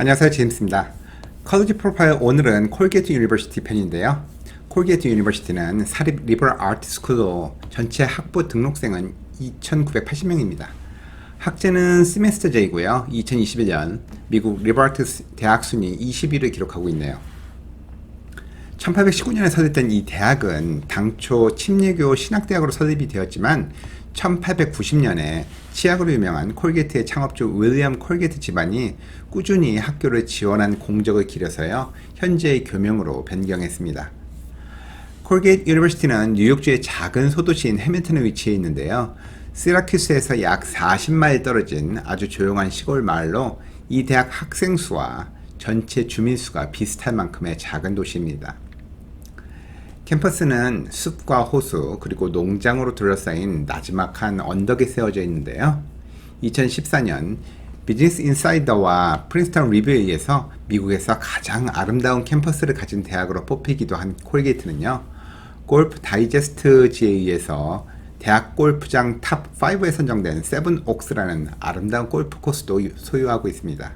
안녕하세요, 제임스입니다. 컬리지 프로파일 오늘은 콜게이트 유니버시티 편인데요. 콜게이트 유니버시티는 사립 리버럴 아트 스쿨로 전체 학부 등록생은 2,980명입니다. 학제는 세메스터제이고요. 2021년 미국 리버럴 아트 대학 순위 20위를 기록하고 있네요. 1819년에 설립된 이 대학은 당초 침례교 신학대학으로 설립이 되었지만 1890년에 치약으로 유명한 콜게이트의 창업주 윌리엄 콜게이트 집안이 꾸준히 학교를 지원한 공적을 기려서요, 현재의 교명으로 변경했습니다. 콜게이트 유니버시티는 뉴욕주의 작은 소도시인 해밀턴에 위치해 있는데요. 시라큐스에서 약 40마일 떨어진 아주 조용한 시골 마을로 이 대학 학생 수와 전체 주민 수가 비슷할 만큼의 작은 도시입니다. 캠퍼스는 숲과 호수 그리고 농장으로 둘러싸인 나지막한 언덕에 세워져 있는데요. 2014년 비즈니스 인사이더와 프린스턴 리뷰에 의해서 미국에서 가장 아름다운 캠퍼스를 가진 대학으로 뽑히기도 한 콜게이트는요, 골프 다이제스트지에 의해서 대학 골프장 탑 5에 선정된 세븐옥스라는 아름다운 골프 코스도 소유하고 있습니다.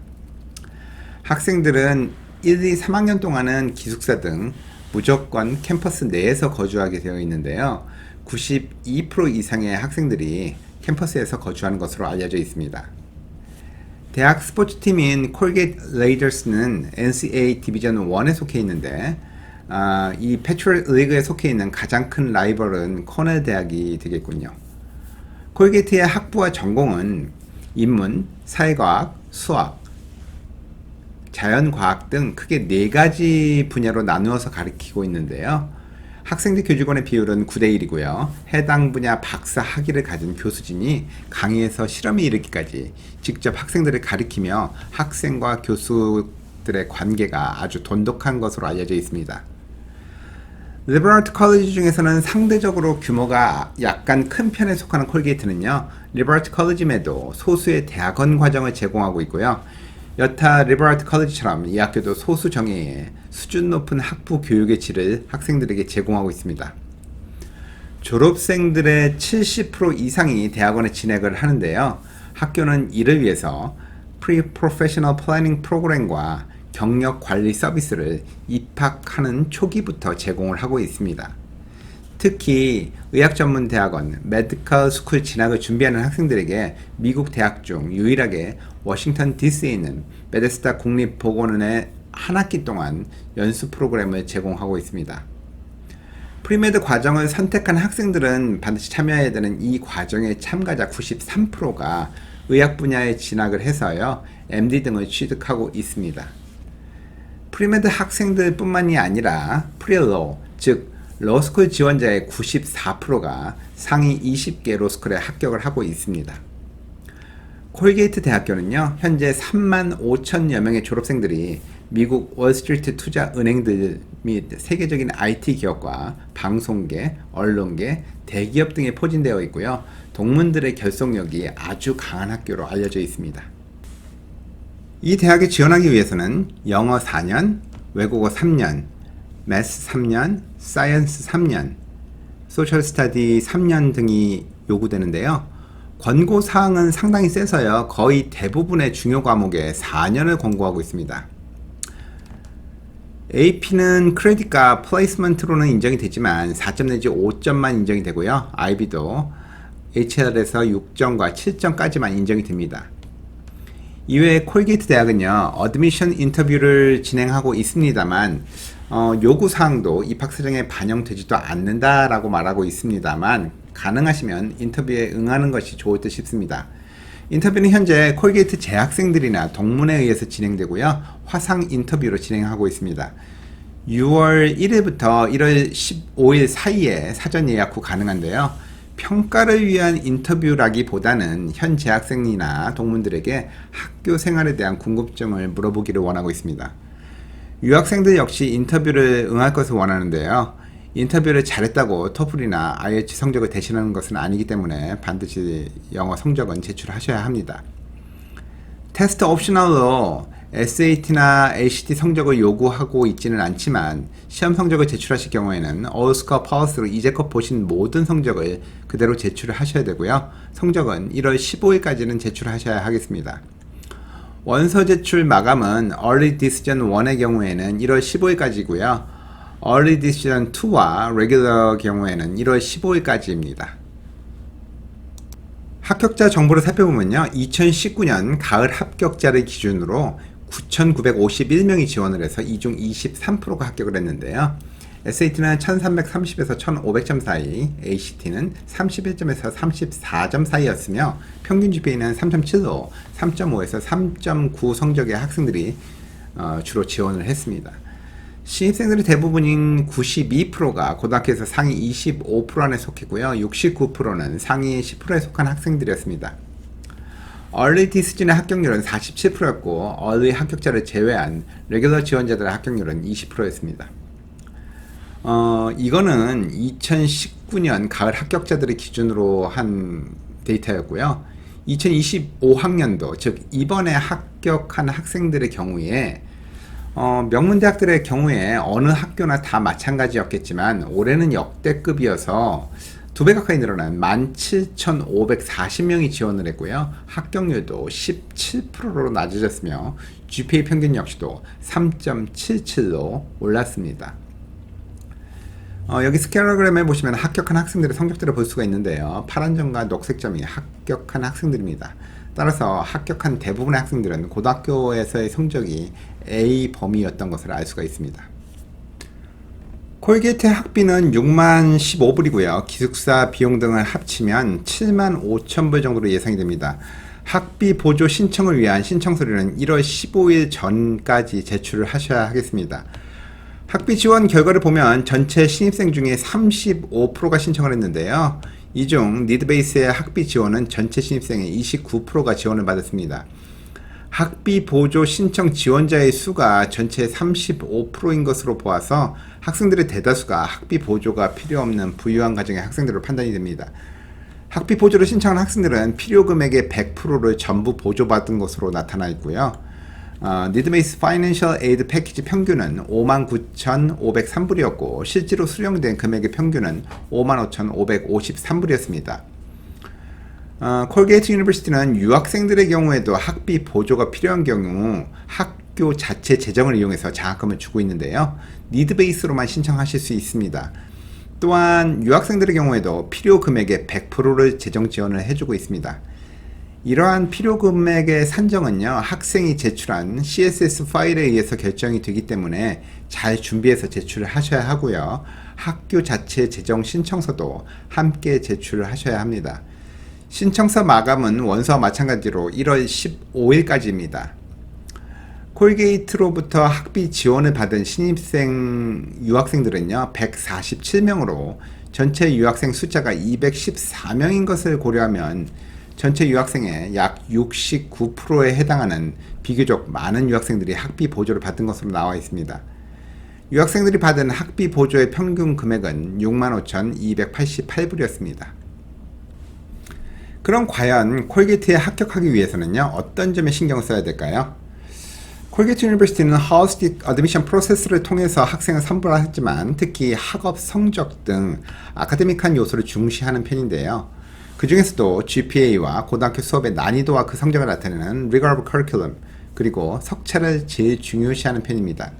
학생들은 1, 2, 3학년 동안은 기숙사 등 무조건 캠퍼스 내에서 거주하게 되어 있는데요. 92% 이상의 학생들이 캠퍼스에서 거주하는 것으로 알려져 있습니다. 대학 스포츠팀인 콜게이트 레이더스는 NCAA 디비전 1에 속해 있는데, 이 패트리엇 리그에 속해 있는 가장 큰 라이벌은 코넬 대학이 되겠군요. 콜게이트의 학부와 전공은 인문, 사회과학, 수학, 자연과학 등 크게 4가지 분야로 나누어서 가르치고 있는데요. 학생들 교직원의 비율은 9대1이고요. 해당 분야 박사 학위를 가진 교수진이 강의에서 실험에 이르기까지 직접 학생들을 가르치며 학생과 교수들의 관계가 아주 돈독한 것으로 알려져 있습니다. 리버럴 아트 컬리지 중에서는 상대적으로 규모가 약간 큰 편에 속하는 콜게이트는요, 리버럴 아트 컬리지에도 소수의 대학원 과정을 제공하고 있고요. 여타 리버럴 아트 컬리지처럼 이 학교도 소수 정예에 수준 높은 학부 교육의 질을 학생들에게 제공하고 있습니다. 졸업생들의 70% 이상이 대학원에 진학을 하는데요. 학교는 이를 위해서 Pre-Professional Planning 프로그램과 경력 관리 서비스를 입학하는 초기부터 제공을 하고 있습니다. 특히 의학전문대학원 메디컬 스쿨 진학을 준비하는 학생들에게 미국 대학 중 유일하게 워싱턴 DC에 있는 베데스다 국립보건원에 한 학기 동안 연수 프로그램을 제공하고 있습니다. 프리메드 과정을 선택한 학생들은 반드시 참여해야 되는 이 과정의 참가자 93%가 의학 분야에 진학을 해서요, MD 등을 취득하고 있습니다. 프리메드 학생들 뿐만이 아니라 프리로, 즉 로스쿨 지원자의 94%가 상위 20개 로스쿨에 합격을 하고 있습니다. 콜게이트 대학교는요, 현재 3만 5천여 명의 졸업생들이 미국 월스트리트 투자 은행들 및 세계적인 IT 기업과 방송계, 언론계, 대기업 등에 포진되어 있고요. 동문들의 결속력이 아주 강한 학교로 알려져 있습니다. 이 대학에 지원하기 위해서는 영어 4년, 외국어 3년, 매스 3년, 사이언스 3년, 소셜 스터디 3년 등이 요구되는데요. 권고 사항은 상당히 세서요, 거의 대부분의 중요 과목에 4년을 권고하고 있습니다. AP는 크레딧과 플레이스먼트로는 인정이 되지만 4점 내지 5점만 인정이 되고요. IB도 HL에서 6점과 7점까지만 인정이 됩니다. 이외에 콜게이트 대학은요, 어드미션 인터뷰를 진행하고 있습니다만 요구사항도 입학사정에 반영되지도 않는다라고 말하고 있습니다만, 가능하시면 인터뷰에 응하는 것이 좋을 듯 싶습니다. 인터뷰는 현재 콜게이트 재학생들이나 동문에 의해서 진행되고요, 화상 인터뷰로 진행하고 있습니다. 6월 1일부터 1월 15일 사이에 사전 예약 후 가능한데요. 평가를 위한 인터뷰라기보다는 현 재학생이나 동문들에게 학교 생활에 대한 궁금증을 물어보기를 원하고 있습니다. 유학생들 역시 인터뷰를 응할 것을 원하는데요. 인터뷰를 잘했다고 토플이나 IELTS 성적을 대신하는 것은 아니기 때문에 반드시 영어 성적은 제출하셔야 합니다. 테스트 옵셔널로 SAT나 ACT 성적을 요구하고 있지는 않지만 시험 성적을 제출하실 경우에는 올스코어 펄스로 이제껏 보신 모든 성적을 그대로 제출을 하셔야 되고요. 성적은 1월 15일까지는 제출하셔야 하겠습니다. 원서 제출 마감은 Early Decision 1의 경우에는 1월 15일까지고요. Early Decision 2와 Regular 경우에는 1월 15일까지입니다. 합격자 정보를 살펴보면요. 2019년 가을 합격자를 기준으로 9,951명이 지원을 해서 이 중 23%가 합격을 했는데요. SAT는 1330에서 1500점 사이, ACT는 31점에서 34점 사이였으며 평균 GPA는 3.7로 3.5에서 3.9 성적의 학생들이 주로 지원을 했습니다. 신입생들의 대부분인 92%가 고등학교에서 상위 25% 안에 속했고요. 69%는 상위 10%에 속한 학생들이었습니다. Early Decision의 합격률은 47%였고 Early 합격자를 제외한 레귤러 지원자들의 합격률은 20%였습니다. 이거는 2019년 가을 합격자들의 기준으로 한 데이터였고요. 2025학년도, 즉 이번에 합격한 학생들의 경우에 명문대학들의 경우에 어느 학교나 다 마찬가지였겠지만 올해는 역대급이어서 2배 가까이 늘어난 17,540명이 지원을 했고요. 합격률도 17%로 낮아졌으며 GPA 평균 역시도 3.77로 올랐습니다. 여기 스케일러그램에 보시면 합격한 학생들의 성적들을 볼 수가 있는데요. 파란 점과 녹색 점이 합격한 학생들입니다. 따라서 합격한 대부분의 학생들은 고등학교에서의 성적이 A 범위였던 것을 알 수가 있습니다. 콜게이트 학비는 6만 15불이고요. 기숙사 비용 등을 합치면 7만 5천 불 정도로 예상이 됩니다. 학비 보조 신청을 위한 신청 서류는 1월 15일 전까지 제출을 하셔야 하겠습니다. 학비 지원 결과를 보면 전체 신입생 중에 35%가 신청을 했는데요. 이 중 니드베이스의 학비 지원은 전체 신입생의 29%가 지원을 받았습니다. 학비 보조 신청 지원자의 수가 전체 35%인 것으로 보아서 학생들의 대다수가 학비 보조가 필요 없는 부유한 가정의 학생들로 판단이 됩니다. 학비 보조를 신청한 학생들은 필요 금액의 100%를 전부 보조받은 것으로 나타나 있고요. 니드베이스 파이낸셜 에이드 패키지 평균은 59,503불이었고 실제로 수령된 금액의 평균은 55,553불이었습니다. 콜게이트 유니버시티는 유학생들의 경우에도 학비 보조가 필요한 경우 학교 자체 재정을 이용해서 장학금을 주고 있는데요. 니드베이스로만 신청하실 수 있습니다. 또한 유학생들의 경우에도 필요 금액의 100%를 재정 지원을 해주고 있습니다. 이러한 필요 금액의 산정은요, 학생이 제출한 CSS 파일에 의해서 결정이 되기 때문에 잘 준비해서 제출을 하셔야 하고요. 학교 자체 재정 신청서도 함께 제출을 하셔야 합니다. 신청서 마감은 원서와 마찬가지로 1월 15일까지입니다. 콜게이트로부터 학비 지원을 받은 신입생 유학생들은요, 147명으로 전체 유학생 숫자가 214명인 것을 고려하면 전체 유학생의 약 69%에 해당하는 비교적 많은 유학생들이 학비 보조를 받은 것으로 나와 있습니다. 유학생들이 받은 학비 보조의 평균 금액은 65,288불이었습니다. 그럼 과연 콜게이트에 합격하기 위해서는요, 어떤 점에 신경을 써야 될까요? 콜게이트 유니버시티는 하우스틱 어드미션 프로세스를 통해서 학생을 선발했지만 특히 학업 성적 등 아카데믹한 요소를 중시하는 편인데요. 그 중에서도 GPA와 고등학교 수업의 난이도와 그 성적을 나타내는 Rigor of Curriculum, 그리고 석차를 제일 중요시하는 편입니다.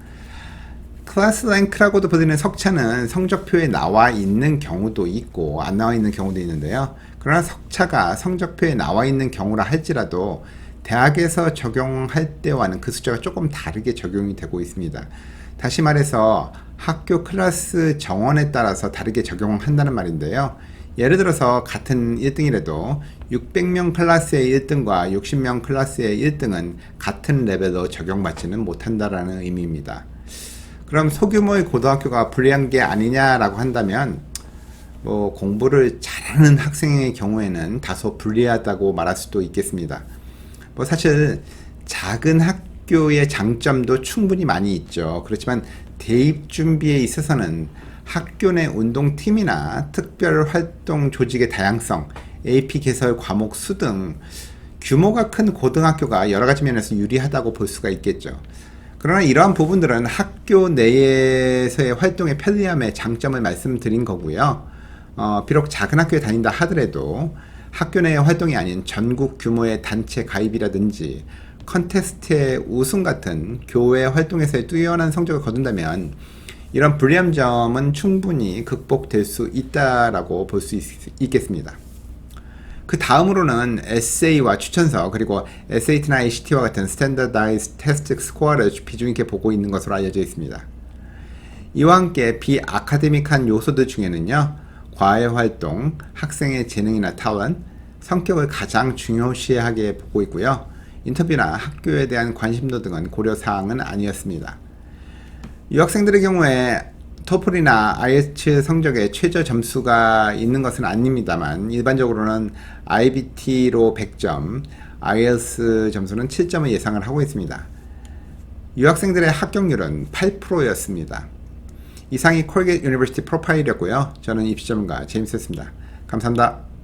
클래스 랭크라고도 불리는 석차는 성적표에 나와 있는 경우도 있고 안 나와 있는 경우도 있는데요. 그러나 석차가 성적표에 나와 있는 경우라 할지라도 대학에서 적용할 때와는 그 숫자가 조금 다르게 적용이 되고 있습니다. 다시 말해서 학교 클래스 정원에 따라서 다르게 적용한다는 말인데요. 예를 들어서 같은 1등이라도 600명 클래스의 1등과 60명 클래스의 1등은 같은 레벨로 적용받지는 못한다라는 의미입니다. 그럼 소규모의 고등학교가 불리한 게 아니냐라고 한다면 공부를 잘하는 학생의 경우에는 다소 불리하다고 말할 수도 있겠습니다. 사실 작은 학교의 장점도 충분히 많이 있죠. 그렇지만 대입 준비에 있어서는 학교 내 운동팀이나 특별활동 조직의 다양성, AP 개설 과목 수 등 규모가 큰 고등학교가 여러가지 면에서 유리하다고 볼 수가 있겠죠. 그러나 이러한 부분들은 학교 내에서의 활동의 편리함의 장점을 말씀드린 거고요. 비록 작은 학교에 다닌다 하더라도 학교 내의 활동이 아닌 전국 규모의 단체 가입이라든지 컨테스트의 우승 같은 교회 활동에서의 뛰어난 성적을 거둔다면 이런 불리한 점은 충분히 극복될 수 있다라고 볼 수 있겠습니다. 그 다음으로는 에세이와 추천서 그리고 SAT나 ACT와 같은 스탠더다이즈 테스트 스코어를 비중 있게 보고 있는 것으로 알려져 있습니다. 이와 함께 비아카데믹한 요소들 중에는요, 과외활동, 학생의 재능이나 탤런트, 성격을 가장 중요시하게 보고 있고요. 인터뷰나 학교에 대한 관심도 등은 고려사항은 아니었습니다. 유학생들의 경우에 토플이나 IELTS 성적에 최저 점수가 있는 것은 아닙니다만 일반적으로는 IBT로 100점, IELTS 점수는 7점을 예상을 하고 있습니다. 유학생들의 합격률은 8%였습니다. 이상이 콜게이트 유니버시티 프로파일이었고요. 저는 입시전문가 제임스였습니다. 감사합니다.